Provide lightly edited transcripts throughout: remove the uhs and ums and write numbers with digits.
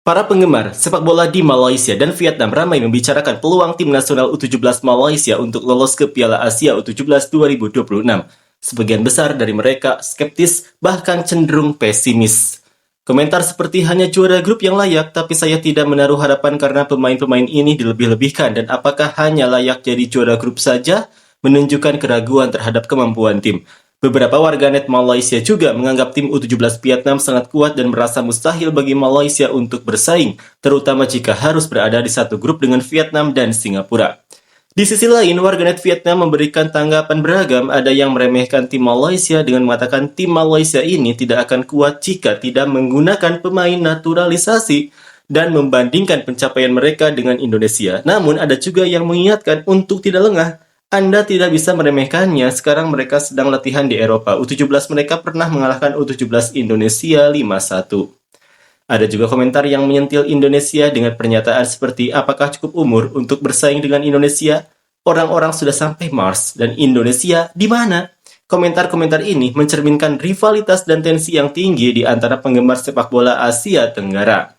Para penggemar sepak bola di Malaysia dan Vietnam ramai membicarakan peluang tim nasional U17 Malaysia untuk lolos ke Piala Asia U17 2026. Sebagian besar dari mereka skeptis, bahkan cenderung pesimis. Komentar seperti hanya juara grup yang layak, tapi saya tidak menaruh harapan karena pemain-pemain ini dilebih-lebihkan dan apakah hanya layak jadi juara grup saja menunjukkan keraguan terhadap kemampuan tim. Beberapa warganet Malaysia juga menganggap tim U17 Vietnam sangat kuat dan merasa mustahil bagi Malaysia untuk bersaing, terutama jika harus berada di satu grup dengan Vietnam dan Singapura. Di sisi lain, warganet Vietnam memberikan tanggapan beragam. Ada yang meremehkan tim Malaysia dengan mengatakan tim Malaysia ini tidak akan kuat jika tidak menggunakan pemain naturalisasi dan membandingkan pencapaian mereka dengan Indonesia. Namun ada juga yang mengingatkan untuk tidak lengah. Anda tidak bisa meremehkannya, sekarang mereka sedang latihan di Eropa. U17 mereka pernah mengalahkan U17 Indonesia 5-1. Ada juga komentar yang menyentil Indonesia dengan pernyataan seperti apakah cukup umur untuk bersaing dengan Indonesia? Orang-orang sudah sampai Mars, dan Indonesia di mana? Komentar-komentar ini mencerminkan rivalitas dan tensi yang tinggi di antara penggemar sepak bola Asia Tenggara.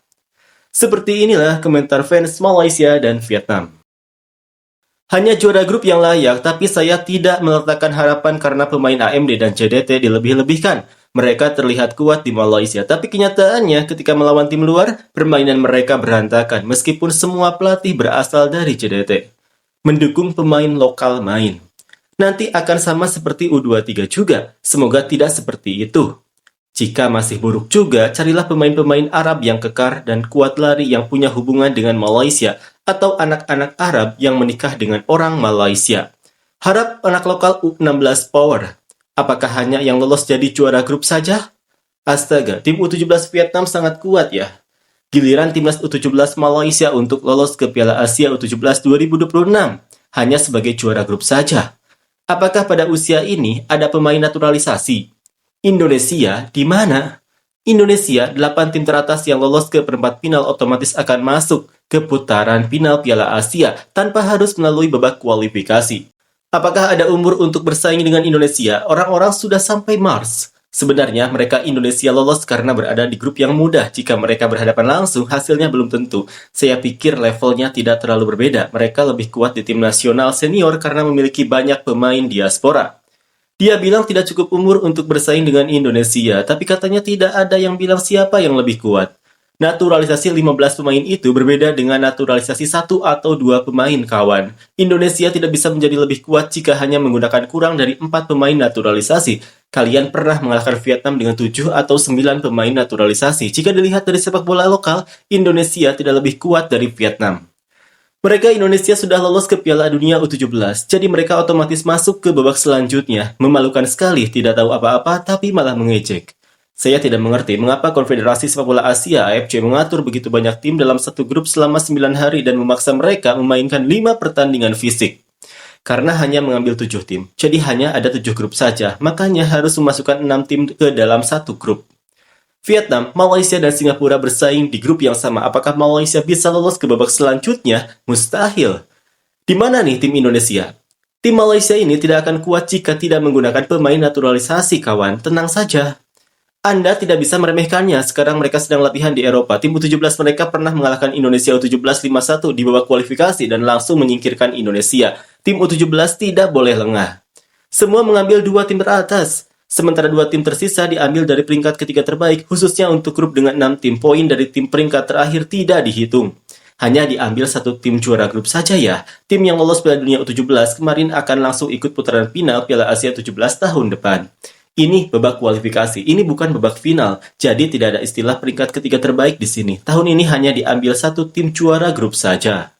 Seperti inilah komentar fans Malaysia dan Vietnam. Hanya juara grup yang layak, tapi saya tidak meletakkan harapan karena pemain AMD dan CDT dilebih-lebihkan. Mereka terlihat kuat di Malaysia, tapi kenyataannya ketika melawan tim luar, permainan mereka berantakan meskipun semua pelatih berasal dari CDT. Mendukung pemain lokal main. Nanti akan sama seperti U23 juga, semoga tidak seperti itu. Jika masih buruk juga, carilah pemain-pemain Arab yang kekar dan kuat lari yang punya hubungan dengan Malaysia atau anak-anak Arab yang menikah dengan orang Malaysia. Harap anak lokal U16 power. Apakah hanya yang lolos jadi juara grup saja? Astaga, tim U17 Vietnam sangat kuat ya. Giliran timnas U17 Malaysia untuk lolos ke Piala Asia U17 2026 hanya sebagai juara grup saja. Apakah pada usia ini ada pemain naturalisasi? Indonesia di mana? Indonesia, 8 tim teratas yang lolos ke perempat final otomatis akan masuk ke putaran final Piala Asia tanpa harus melalui babak kualifikasi. Apakah ada umur untuk bersaing dengan Indonesia? Orang-orang sudah sampai Mars. Sebenarnya mereka Indonesia lolos karena berada di grup yang mudah. Jika mereka berhadapan langsung, hasilnya belum tentu. Saya pikir levelnya tidak terlalu berbeda. Mereka lebih kuat di tim nasional senior karena memiliki banyak pemain diaspora. Dia bilang tidak cukup umur untuk bersaing dengan Indonesia, tapi katanya tidak ada yang bilang siapa yang lebih kuat. Naturalisasi 15 pemain itu berbeda dengan naturalisasi 1 atau 2 pemain kawan. Indonesia tidak bisa menjadi lebih kuat jika hanya menggunakan kurang dari 4 pemain naturalisasi. Kalian pernah mengalahkan Vietnam dengan 7 atau 9 pemain naturalisasi. Jika dilihat dari sepak bola lokal, Indonesia tidak lebih kuat dari Vietnam. Mereka Indonesia sudah lolos ke Piala Dunia U17, jadi mereka otomatis masuk ke babak selanjutnya. Memalukan sekali, tidak tahu apa-apa, tapi malah mengejek. Saya tidak mengerti mengapa Konfederasi Sepak Bola Asia (AFC) mengatur begitu banyak tim dalam satu grup selama 9 hari dan memaksa mereka memainkan 5 pertandingan fisik. Karena hanya mengambil 7 tim, jadi hanya ada 7 grup saja, makanya harus memasukkan 6 tim ke dalam satu grup. Vietnam, Malaysia, dan Singapura bersaing di grup yang sama. Apakah Malaysia bisa lolos ke babak selanjutnya? Mustahil. Di mana nih tim Indonesia? Tim Malaysia ini tidak akan kuat jika tidak menggunakan pemain naturalisasi, kawan. Tenang saja. Anda tidak bisa meremehkannya. Sekarang mereka sedang latihan di Eropa. Tim U17 mereka pernah mengalahkan Indonesia U17 5-1 di babak kualifikasi dan langsung menyingkirkan Indonesia. Tim U17 tidak boleh lengah. Semua mengambil 2 tim teratas. Sementara 2 tim tersisa diambil dari peringkat ketiga terbaik, khususnya untuk grup dengan 6 tim. Poin dari tim peringkat terakhir tidak dihitung. Hanya diambil 1 tim juara grup saja ya. Tim yang lolos Piala Dunia U17 kemarin akan langsung ikut putaran final Piala Asia 17 tahun depan. Ini babak kualifikasi, ini bukan babak final. Jadi tidak ada istilah peringkat ketiga terbaik di sini. Tahun ini hanya diambil 1 tim juara grup saja.